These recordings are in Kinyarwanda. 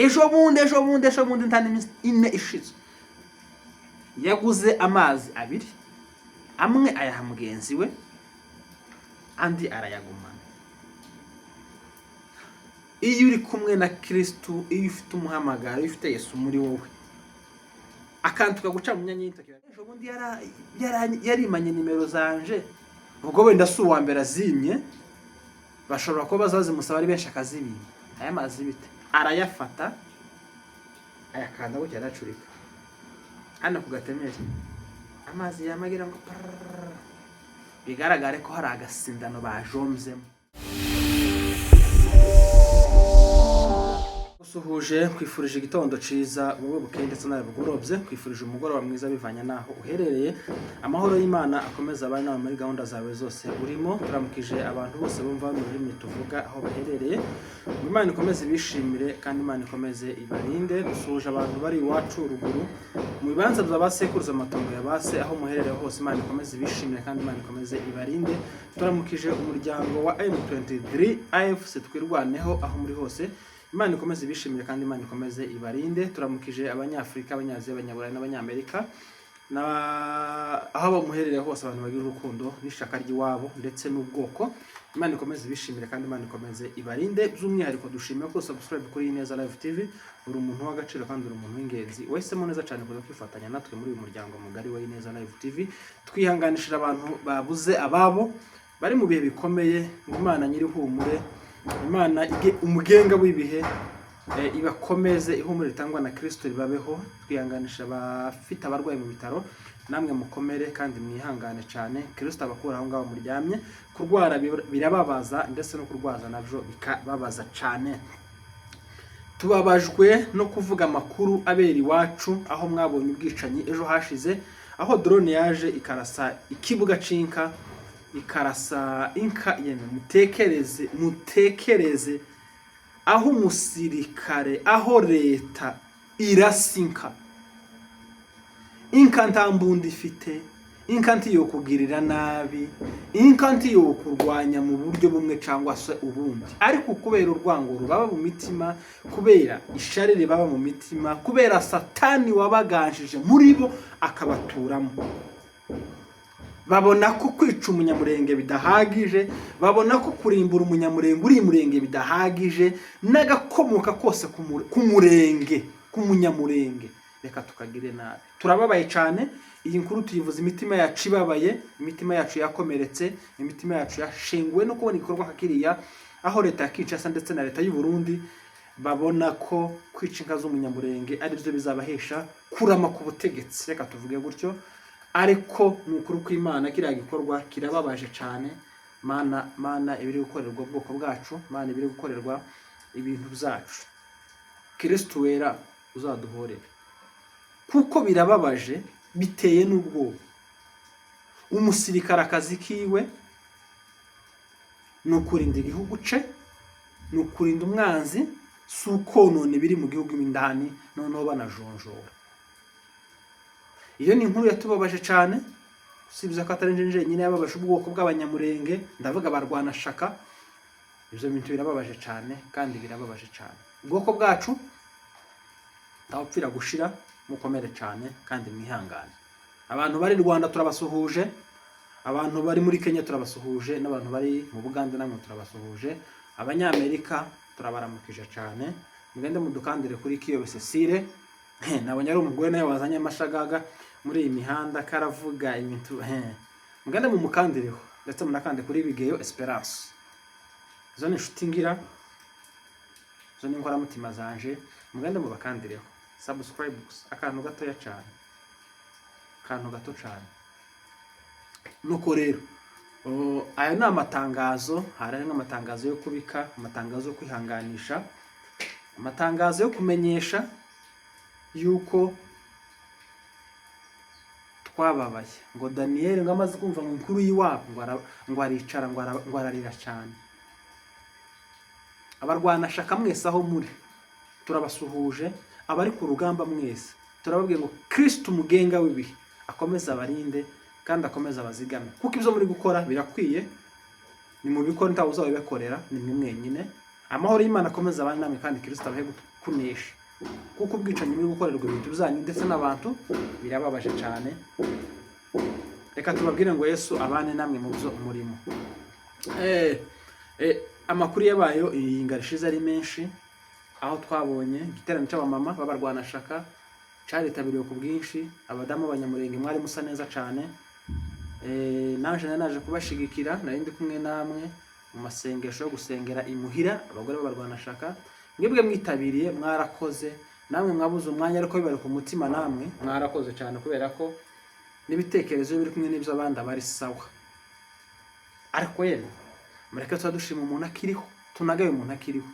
ejo bundi ntani ine ishize yaguze amazi abiri, amwe ayaha mugenzi we, andi arayagumana. Iyo uri kumwe na Kristo, iyo ufite umuhamagaro, iyo ufite Yesu muri wowe, akantu kaguca mu myanya y'intoki. Ejo bundi yarimanye nimero zanje, ubwo wenda si uwa mbere azimye, bashobora kuba bazazimusaba ari benshi akazibimya. Aya mazi bite? Arayafata, ayakanda gutya aracurika. Hano kugatemera amazi yamagira ngo bigaragare ko hari agasindano bajomzemo. Usuhuje kwifurije igitondo ciza wowe bukeye ndetse nawe bugorobye, kwifurije umugoroba mwiza bivanya naho uherereye. Amahoro y'Imana akomeza abana nawe muri gahunda zawe zose urimo. Turamukije abantu bose bumva mu rurimi tuvuga aho baherereye. Imana ikomeze bishimire kandi Imana ikomeze ibarinde. Dusuhuje abantu bari iwacu ruguru mu bibanza by'abasekuruza amatongo yabase, aho muherereye hose Imana ikomeze bishimire kandi Imana ikomeze ibarinde. Turamukije umuryango wa M23 AFC twirwaneho aho muri hose, Imana ikomeze bishimire kandi Imana ikomeze ibarinde. Turamukije abanyafrika, abanyaziya, abanyaburayi n'abanyamerika aho bamuherereye hose, abantu bagira urukundo n'ishaka ry'iwabo ndetse n'ubwoko. Imana ikomeze bishimire kandi Imana ikomeze ibarinde. By'umwihariko dushimiye ko subscribe kuri Ineza Live TV. Uri umuntu w'agaciro kandi uri umuntu w'ingenzi, wahisemo neza cyane kuza kwifatanya natwe muri uyu muryango mugari wa Ineza Live TV. Twihanganishira abantu babuze ababo bari mu bihe bikomeye. Imana nyiri humure, Imana umugenga w'ibihe, ibakomeze ihumure ritangwa na Kristo ribabeho. Twihanganisha abafite abarwayi mu bitaro, namwe mukomere kandi mwihangane cyane. Kristo abakura aho ngaho muryamye. Kurwara birababaza ndetse no kurwaza navyo bikababaza cyane. Tubabajwe no kuvuga amakuru abera iwacu, aho mwabonye ubwicanyi ejo hashize, aho drone yaje ikarasa ikibuga cinka, ikarasa inka. Yene mutekereze aho umusirikare, aho leta irasinka inka ntambundi ifite, inka ntiyo kugirira nabi, inka ntiyo kurwanya mu buryo bumwe cyangwa se ubundi, ariko kubera urwango rubaba mu mitima, kubera isharire baba mu mitima, kubera satani wabaganjije muri bo akabaturamo. Babona ko kwica umunyamurenge bidahagije, babona ko kurimbura umunyamurenge uri murenge bidahagije, n'agakomoka kose ku murenge, ku munyamurenge reka tukagire nabi. Turababaye cyane. Iyi nkuru tuyivuza imitima yacu ibabaye, imitima yacu yakomeretse, imitima yacu yashenguwe no kubona igikorwa kakiriya, aho leta yakicasa ndetse na leta y'u Burundi babona ko kwica inka z'umunyamurenge ari byo bizabahesha kurama ku butegetsi, reka tuvuge gutyo. Ariko n'ukuri ko Imana kiriya gikorwa kirababaje cyane. Mana ibiri gukorerwa ubwoko bwacu, Mana ibiri gukorerwa ibintu byacu. Kristo wera uzaduhorere, kuko birababaje, biteye n'ubwoba. Umusirikare akazi kiwe n'ukurinda igihugu ce, n'ukurinda umwanzi, si ukonona ibiri mu gihugu indani noneho banajonjora. Iyo ni inkuru yatubabaje cyane, usibye ko atari nje nyine yababaje ubwoko bw'abanyamurenge, ndavuga barwana shaka. Ibyo bintu birababaje cyane kandi birababaje cyane. Ubwoko bwacu ndabapfira gushira, mukomere cyane kandi mwihangane. Abantu bari Rwanda turabasuhuje, abantu bari muri Kenya turabasuhuje, n'abantu bari mu Buganda namwe turabasuhuje. Abanyamerika turabaramukije cyane. Mugende mudukandire kuri Kiyobe Cecile, nabonye ari umugore nawe wazanye amashagaga muri iyi mihanda karavuga ibintu. Mugende mumukandireho ndetse munakande kuri Bigeyo Esperance. Izo ni inshuti ngira, izo ni inkoramutima zanje. Mugende mubakandireho, subscribe akantu gatoya cyane, akantu gato cyane. Nuko rero ayo ni amatangazo, hari n'amatangazo yo kubika, amatangazo yo kwihanganisha, amatangazo yo kumenyesha yuko twababaye. Ngo Daniel ngo amaze kumva mu nkuru y'iwabo ngo aricara ngo ararira cyane. Abarwana shaka mwese aho muri turabasuhuje, abari ku rugamba mwese turababwiye ngo Kristo umugenga w'ibihe akomeza abarinde kandi akomeza abazigame, kuko ibyo muri gukora birakwiye. Ni mu bikora ntawe uzabibakorera, ni mwe mwenyine. Amahoro y'Imana akomeza abana namwe kandi Kristo abahe kunesha, kuko ubwicanyi buri gukorerwa ibintu bizanye ndetse n'abantu birababaje cyane. Reka tubabwire ngo Yesu abane namwe mu byo umurimo. Amakuru yabayo iyi ngarishize ari menshi, aho twabonye igiterane cy'abamama b'abarwanashaka cyaritabiriwe ku bwinshi. Abadamu b'Abanyamurenge mwari musa neza cyane. Naje kubashigikira, nari ndi kumwe namwe mu masengesho yo gusengera imuhira abagore b'abarwanashaka. Mwebwe mwitabiriye mwarakoze, namwe mwabuze umwanya ariko bibari ku mutima, namwe mwarakoze cyane, kubera ko n'ibitekerezo biri kumwe n'ibyo abandi bari sawa. Ariko yene mureke dushima umuntu akiriho, tunagaye umuntu akiriho.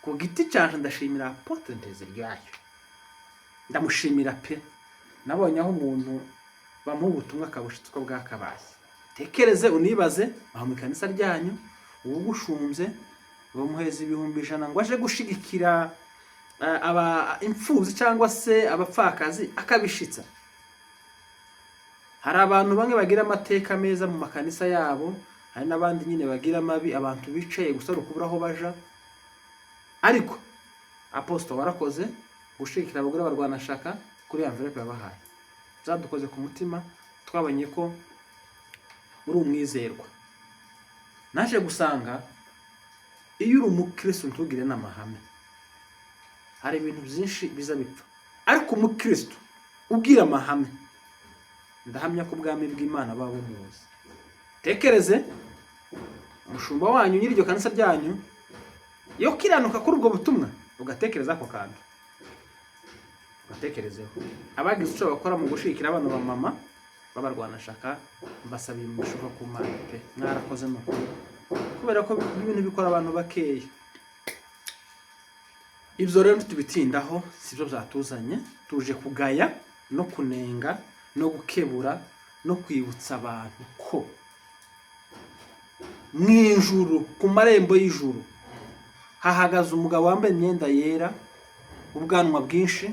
Ku giti cyanje ndashimira Apotre Nteziryayo, ndamushimira pe. Nabonye aho umuntu bamuha ubutumwa akabushitswa bwakabaye. Tekereze unibaze aho mu kanisa ryanyu ubugushumbye bamuheza 100,000 ngo aje gushigikira imfuzi cyangwa se abapfakazi akabishitsa. Hari abantu bamwe bagira amateka meza mu makanisa yabo, hari n'abandi nyine bagira mabi, abantu bicaye gusa rukubura aho baja. Ariko Apostle warakoze gushikira abagore barwanashaka kuri envelope yabahaye, zadukoze ku mutima. Twabonye ko uri umwizerwa. Naje gusanga iyo uri umukristo ntugire n'amahame, hari ibintu byinshi biza bipfa. Ariko umukristo ubwira amahame, ndahamya ko ubwami bw'Imana baba bumuzi. Tekereze umushumba wanyu nyir'iryo kanisa ryanyu yo kiranuka kuri ubwo butumwa, ugatekereza ako kantu, ugatekerezeho. Abagize icyo bakora mu gushikira abana ba mama b'abarwanashaka, mbasabiye umushuka ku Mana pe, mwarakoze no kubera ko ibintu bikora abantu bakeya. Ibyo rero tubitindaho, sibyo byatuzanye. Tuje kugaya no kunenga no gukebura no kwibutsa abantu ko mw'ijuru, ku marembo y'ijuru, hahagaze umugabo wambaye imyenda yera, ubwanwa bwinshi,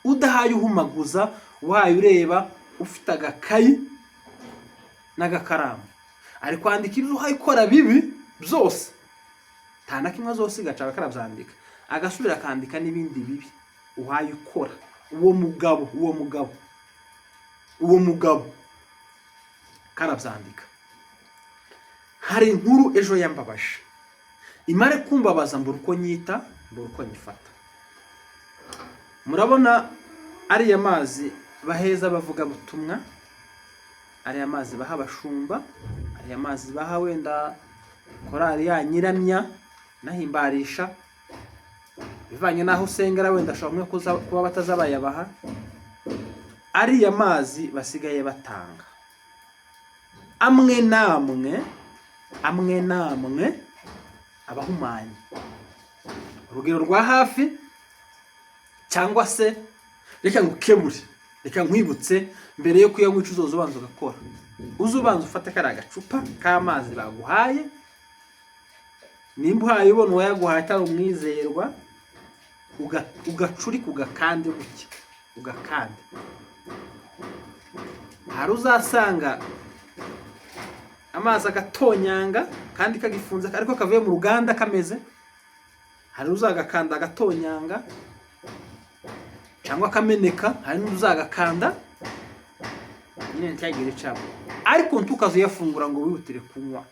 udahaye uhumaguza, wahaye ureba, ufite agakayi n'agakaramu, ari kwandikira uhaye ikora bibi byose, nta na kimwe azosiga aca akarabyandika, agasubira akandika n'ibindi bibi uhaye ukora. Uwo mugabo karabyandika. Hari inkuru ejo yambabaje, imare kumbabaza mbura uko nyita, mbura uko nyifata. Murabona ariya mazi baheza bavuga butumwa, ariya mazi baha abashumba, ariya mazi baha wenda korali ya Nyiramya nahimbarisha, bivanye naho usengera wenda ashobora kuba batazabayabaha. Ariya mazi basigaye batanga, amwe namwe abahumanye, urugero rwa hafi cyangwa se reka ngukebure, reka nkwibutse mbere yo kuyanywa uzoza ubanza ugakora. Uzubanza ufate kari agacupa k'amazi baguhaye, nimba uhaye ubona uwayaguhaye atari umwizerwa, ugacurika ugakande gutya, ugakande. Hari uzasanga amazi agatonyanga kandi kagifunze ariko kavuye mu ruganda kameze, hari uzagakanda agatonyanga cyangwa kameneka, hari n'uzagakanda nyine ntiyagire icabo, ariko ntukazo yafungura ngo wihutire kunywa.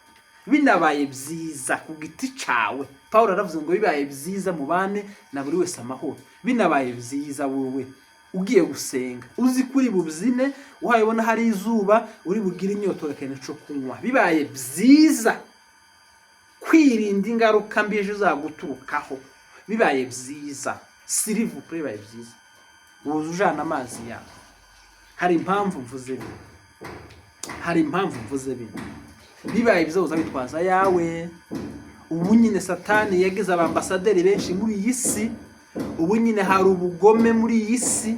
Binabaye byiza ku giti cawe, Paulo aravuze ngo bibaye byiza mubane na buri wese amahoro. Binabaye byiza wowe ugiye gusenga, uzi kuri bubzine, uhayibona hari izuba, uri bugire inyota ukene cyo kunywa, bibaye byiza kwirinda ingaruka mbi zaguturukaho, bibaye byiza sirivu pre, bibaye byiza uzujana amazi yawe. Hari impamvu mvuze bino, bibaye byiza bitwaza yawe. Ubu nyine Satani yageze abambasaderi benshi muri iyi si, ubu nyine hari ubugome muri iyi si.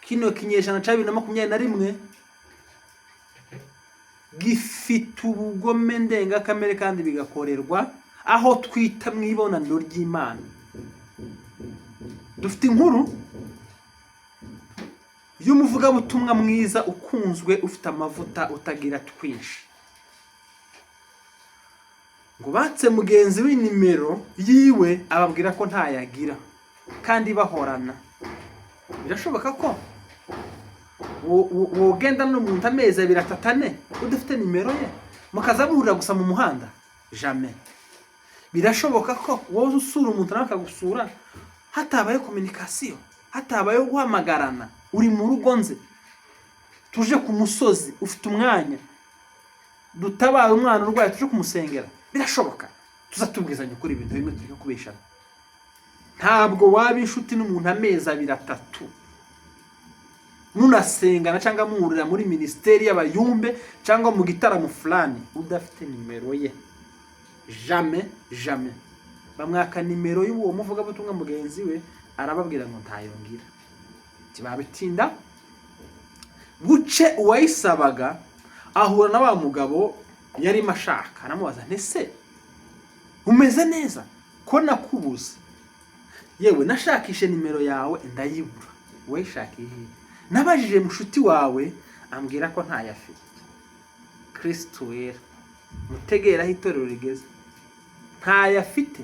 Kino kinyejana cya 2021 gifite ubugome ndengakamere kandi bigakorerwa aho twita mwibonaniro ry'Imana. Dufite inkuru y'umuvuga butumwa mwiza ukunzwe, ufite amavuta utagira twinshi. ngo batse mugenzi w'inimero yiwe ababwira ko ntayagira kandi bahorana. Birashoboka ko wogenda n'umuntu amezi 2-3 udafite nimero ye mukaza muhurira gusa mu muhanda? Jamais. Birashoboka ko wowe usura umuntu nawe akagusura hatabaye communication, hatabaye guhamagarana, uri mu rugo nze tuje ku musozi ufite umwanya dutabaye umwana urwaye tuje kumusengera? Birashoboka. Tuzatubwizanya ukuri ibintu bimwe turi kubeshana. Ntabwo waba inshuti n'umuntu amezi 2-3 munasengana cyangwa muhurira muri ministeri y'abayumbe cyangwa mu gitaramo fulani udafite nimero ye. Jamais, jamais. Bamwaka nimero y'uwo muvuga butumwa mugenzi we arababwira ngo ntayongira. Kibabitinda buce uwayisabaga ahura na wa mugabo yari mashaka, aramubaza ntese umeze neza ko nakubuze? Yewe nashakishe nimero yawe ndayibura. Wayishakiye? Nabajije mushuti wawe ambwira ko ntayafite. Kristo wera mutegera aho itorero rigeze, ntayafite.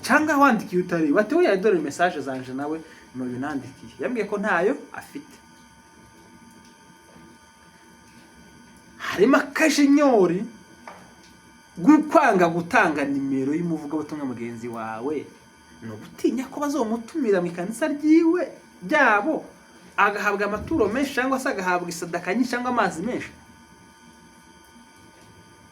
Cyangwa wandikiye utari bati we yadore message zanje nawe no binandikiye yambwiye ko ntayo afite. Harimo akashinyori gukwanga gutanga nimero y'umuvuga butumwa mugenzi wawe no gutinya ko bazomutumira mu kanisa ryiwe byabo agahabwa amaturo menshi cyangwa se agahabwa isadaka nyinshi cyangwa amazi menshi.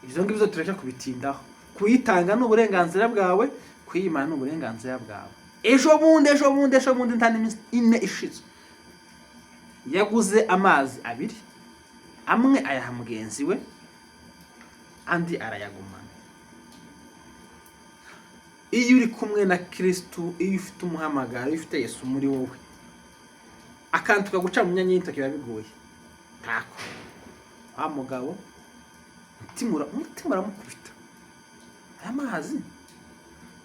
Izo ngibyo tureke kubitindaho. Kuyitanga n'uburenganzira bwawe, kwiyimana n'uburenganzira bwawe. Ejo bundi ntani ine ishize yaguze amazi 2, amwe ayaha mugenzi we andi arayagumana. Iyo uri kumwe na Kristo, iyo ufite umuhamagaro, iyo ufite Yesu muri wowe, akantu kaguca mu myanya y'intoki biba bigoye. Ntako wa mugabo mutimura mukubita aya mazi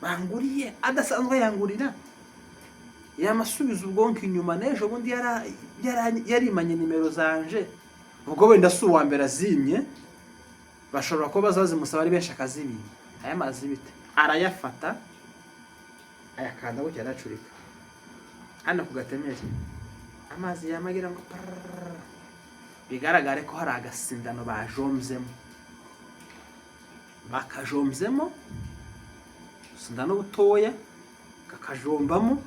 banguriye adasanzwe yangurira yamasubiza ubwonko inyuma. N'ejo bundi yarimanye nimero zanje, ubwo wenda si uwa mbere azimye, bashobora ko bazazimusaba ari benshi akazibimye. Aya mazi bite? Arayafata ayakanda gutya aracurika hano ku gatemere, amazi yamagira ngo bigaragare ko hari agasindano bajomzemo. Bakajomzemo sindano butoya kakajombamo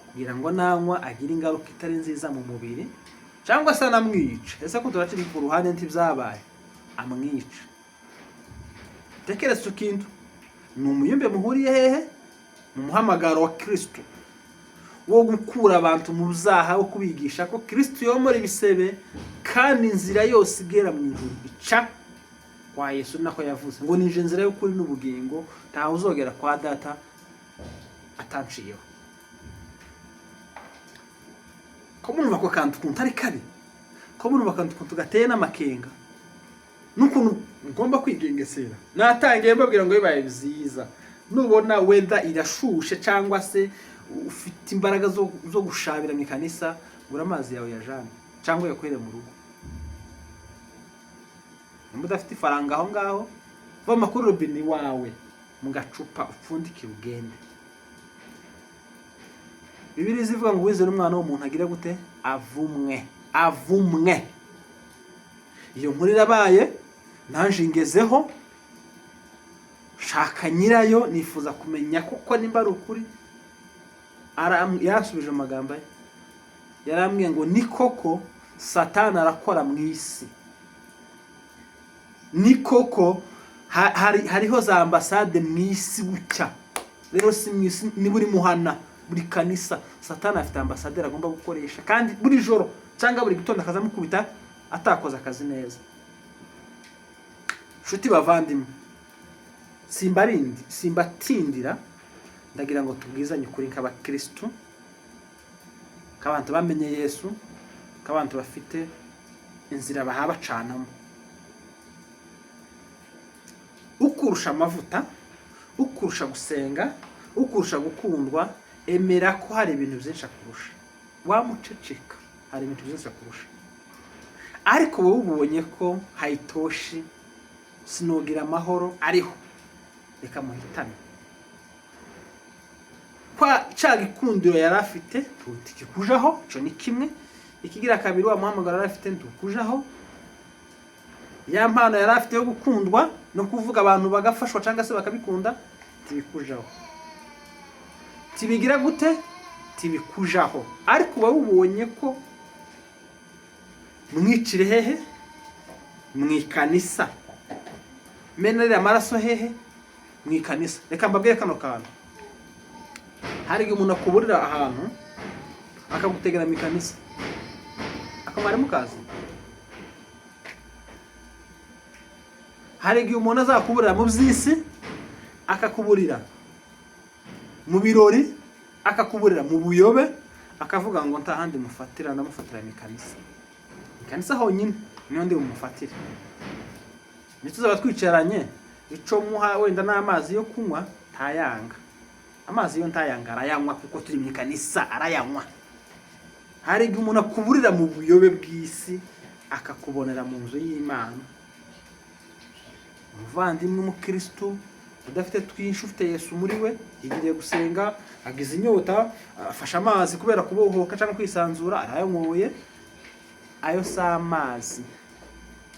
kugira ngo nanywa agira ingaruka itari nziza mu mubiri cyangwa se anamwica. Ese ko turakiri ku ruhande ntibyabaye amwica. Tekereza ikintu ni umuyumbe muhuriye hehe? Mu muhamagaro wa Kristo wo gukura abantu mu byaha, wo kubigisha ko Kristo yomora ibisebe kandi inzira yose igera mu ijuru ica kwa Yesu. Nako yavuze ngo nije inzira yo kuri n'ubugingo, ntawe uzogera kwa data atanciyeho. Ko munumva ko kantu kuntari kabi, ko munumva kantu kuntu gateye n'amakenga, nukuntu ngomba kwigengesera. Natangiye mbabwira ngo bibaye byiza nubona wenda irashushe cyangwa se ufite imbaraga zo gushabira mu kanisa, gura amazi yawe ya Jane cyangwa yakwere mu rugo. Nimba udafite ifaranga aho ngaho, voma kuri robine wawe mu gacupa upfundikire ugende. Bibiliya zivuga ngo wizere umwana w'umuntu agira gute? Avumwe. Iyo nkuru irabaye nanje ingezeho, shaka nyirayo, nifuza kumenya kuko nimba ari ukuri. Yarasubije amagambo ye, yarambwiye ngo ni koko Satani arakora mu isi, ni koko hariho za ambasade mu isi bucya. Rero si mu isi ni buri muhana, buri kanisa Satani afite ambasaderi agomba gukoresha, kandi buri joro cyangwa buri gitondo akazamukubita atakoze akazi neza. Shuti bavandimwe, simbatindira, ndagira ngo tubwizanye ukuri nk'abakristo, k'abantu bamenye Yesu, k'abantu bafite inzira bahabacanamo. Ukurusha amavuta, ukurusha gusenga, ukurusha gukundwa, emera ko hari ibintu byinshi akurusha. Wamuceceka, hari ibintu byinshi akurusha. Ariko wowe ubonye ko hayitoshi sinogira amahoro ariho, reka muhitane. Kwa ca gikundiro yari afite tukikujaho, ico ni kimwe. Ikigira kabiri wa muhamagaro yari afite ntukujaho. Ya mpano yari afite yo gukundwa no kuvuga abantu bagafashwa cyangwa se bakabikunda, tibikujaho. Tibigira gute? Tibikujaho. Ariko ubonye ko mwicire hehe? Mwikanisa. Menere amaraso hehe? Mwikanisa. Reka mbabwire kano kantu. Hari igihe umuntu akuburira ahantu akagutegera mu ikanisa, akamara mukazi. Hari igihe umuntu azakuburira mu by'isi, akakuburira mu birori, akakuburira mu buyobe, akavuga ngo nta handi mufatira, ndamufatira mu ikanisa. Ikanisa honyine niyo ndi bumufatire. Nituzaba twicaranye, ico muha wenda n'amazi yo kunywa tayanga. Amazi yo ntayanga arayanywa kuko turi mu ikanisa, arayanywa. Hari igihe umuntu akuburira mu buyobe bw'isi, akakubonera mu nzu y'Imana. Umuvandimwe umukristo udafite twinshi, ufite Yesu muri we, yigiriye gusenga, agize inyota, afasha amazi kubera kubohoka cyangwa kwisanzura, arayanyoye. Ayo si amazi,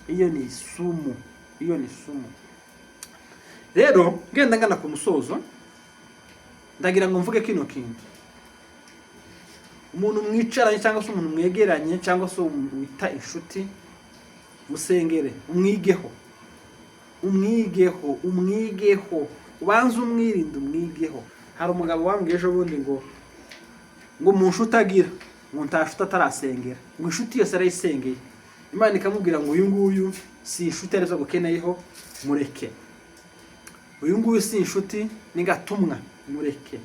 iyo ni isumu, iyo ni isumu. Rero ngenda ngana ku musozo, ndagira ngo mvuge kino kintu. Umuntu mwicaranye cyangwa se umuntu mwegeranye cyangwa se wita inshuti, musengere, umwigeho. Umwigeho, ubanze umwirinde, umwigeho. Hari umugabo wambwiye ejo bundi ngo mu nshuti agira, ngo ntashuti atarasengera, ngo inshuti yose arayisengeye. Imana ikamubwira ngo uyu nguyu si inshuti arizo gukeneyeho, mureke. Uyu nguyu si inshuti ni gatumwa, mureke.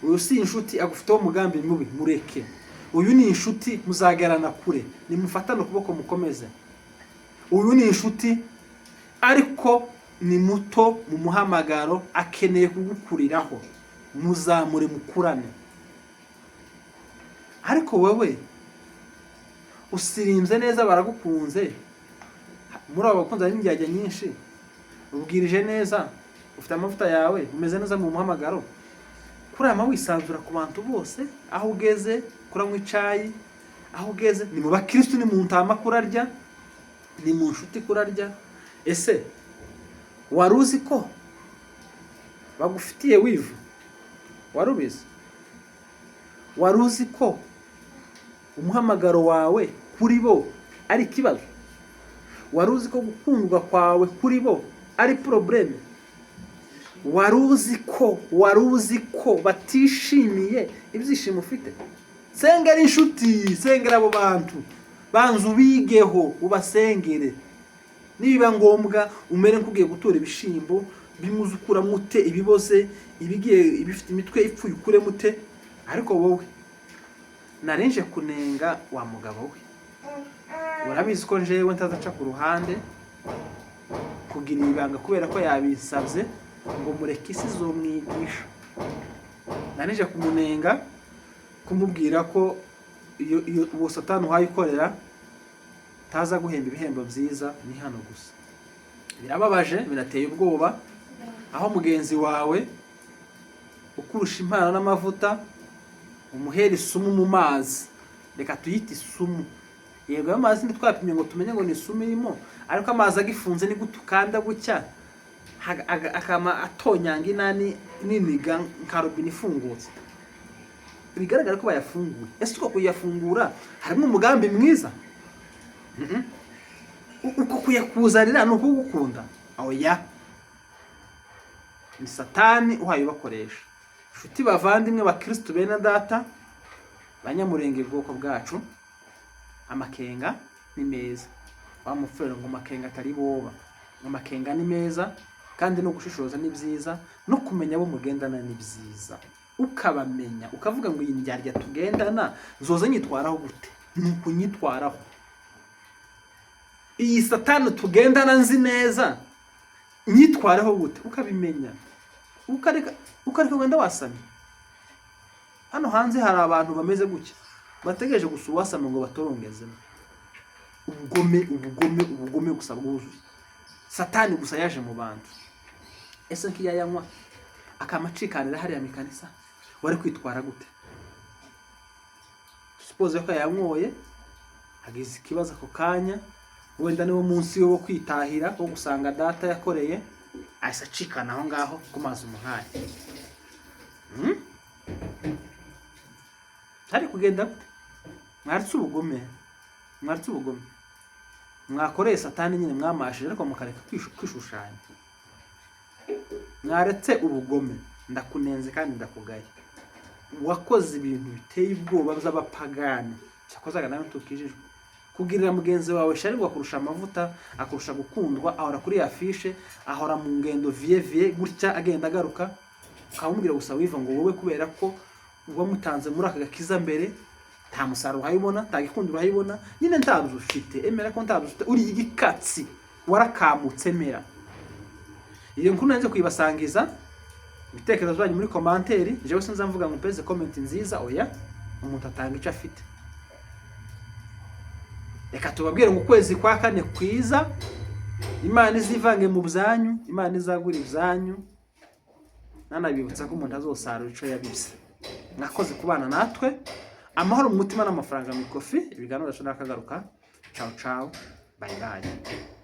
Uyu si inshuti agufiteho umugambi mubi, mureke. Uyu ni inshuti muzagerana kure, nimufatane ukuboko mukomeze. Uyu ni inshuti ariko ni muto mu muhamagaro, akeneye kugukuriraho, muzamure mukurane. Ariko wewe usirimbye neza, baragukunze, muri abo bakunze n'indyajya nyinshi, ubwirije neza, ufite amavuta yawe, umeze neza mu muhamagaro, kurama wisanzura ku bantu bose, aho ugeze kuranywa icayi, aho ugeze ni mu bakristo, ni mu ntama kurarya, ni mu nshuti kurarya. Ese waruzi ko bagufitiye wivu? Warubizi? Waruzi ko umuhamagaro wawe kuri bo ari kibazo? Waruzi ko gukundwa kwawe kuri bo ari probleme? Waruzi ko batishimiye ibyishimo ufite? Sengera inshuti, sengera abo bantu, banzu bigeho, ubasengere. Niba ngombwa umere nkugiye gutora ibishimbo, bimuzukura mute ibiboze, ibigiye ibifite imitwe ipfuye ukure mute. Ariko wowe narenje kunenga wa mugabo we, urabizi ko njewe ntazaca ku ruhande kugira ibanga kubera ko yabisabye ngo mureke isi zo mwigisha. Narenje kumunenga, kumubwira ko iyo uwo Satani uhayikorera taza guhemba ibihembo byiza, ni hano gusa. Birababaje, birateye ubwoba, aho mugenzi wawe ukurusha impano n'amavuta umuhera isumu mu mazi. Reka tuyite isumu. Yego amazi ntitwapimye ngo tumenye ngo ni isumu irimo, ariko amazi agifunze ni gutukanda gucya, akama atonyanga inani n'iniga nka robine ifungutse. Bigaragara ko bayafunguye. Ese uko kuyafungura harimo umugambi mwiza? Uko kuyakuzanira no kugukunda? Oya, ni Satani uhayibakoresha. Shuti bavandimwe bakristo bene data, banyamurenge bwoko bwacu, amakenga ni meza. Bamufera ngo makenga atari boba, ngo makenga ni meza, kandi no gushishoza ni byiza, no kumenya abo mugendana ni byiza. Ukabamenya, ukavuga ngo iyi ndyarya tugendana zoza nyitwaraho gute? Nuko nyitwaraho. Iyi Satani tugendana nzi neza, nyitwaraho gute? Ukabimenya. Ukareka wenda wasame. Hano hanze hari abantu bameze gutya, bategereje gusa uwasama ngo batorongezemo. Ubugome gusa bwuzuye. Satani gusa yaje mu bantu. Ese nkiyayanywa akamacikanira hariya mu kanisa wari kwitwara gute? Suppose ko yanyoye agize ikibazo ako kanya, wenda niwo munsi wo kwitahira wo gusanga data yakoreye, ahise acikana aho ngaho kumaza umuhari. Hari kugenda gute? Mwaritse ubugome, mwakoreye Satani nyine, mwamashije ariko mukareka kwishushanya. Mwaretse ubugome, ndakunenze kandi ndakugaye. Wakoze ibintu biteye ubwoba by'abapagani, cyakozaga nawe tukijijwe. Kugirira mugenzi wawe shari ngo akurusha amavuta, akurusha gukundwa, ahora kuri afishe, ahora mu ngendo vie gutya agenda agaruka, ukamubwira gusa wiva ngo wowe kubera ko uba mutanze muri aka gakiza mbere nta musaruro hayibona, tagikundura hayibona, nyine ntaruzo ufite. Emera ko ntaruzo ufite, uri igikatsi, warakamutse mera. Iyo nkuru nanze kuyibasangiza, ibitekerezo byanyu muri commentaire. Jewe sinzamvuga ngo peze comment nziza, oya, umuntu atanga icyo afite. Reka tubabwire ngo kwezi kwa kane kwiza, Imana izivange mu byanyu, Imana izagura ibyanyu, nanabibutsa ko umuntu azosarura ico yabibye. Mwakoze kubana natwe, amahoro mu mutima n'amafaranga mu ikofi. Ibiganiro cyo nakagaruka. Ciao ciao, bye bye.